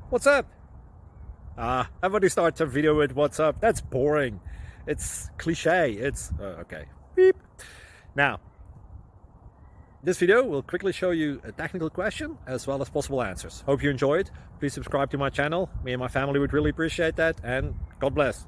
What's up? Everybody starts a video with what's up. That's boring. It's cliche. It's okay. Beep. Now, this video will quickly show you a technical question as well as possible answers. Hope you enjoyed. Please subscribe to my channel. Me and my family would really appreciate that, and God bless.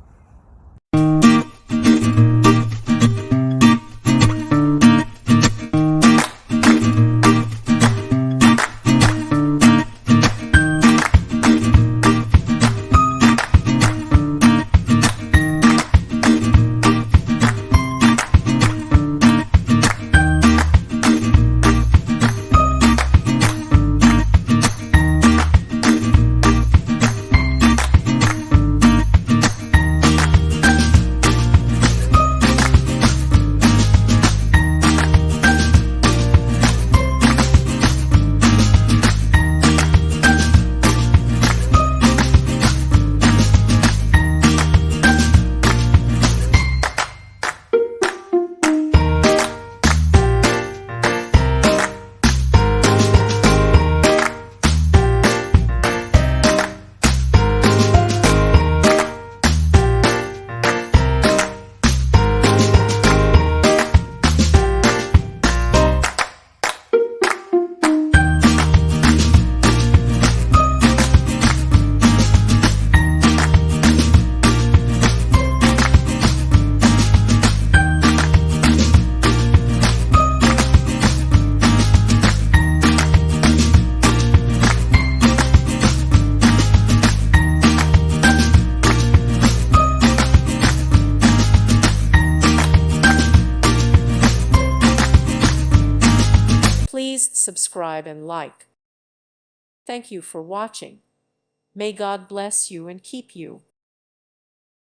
Please subscribe and like. Thank you for watching. May God bless you and keep you.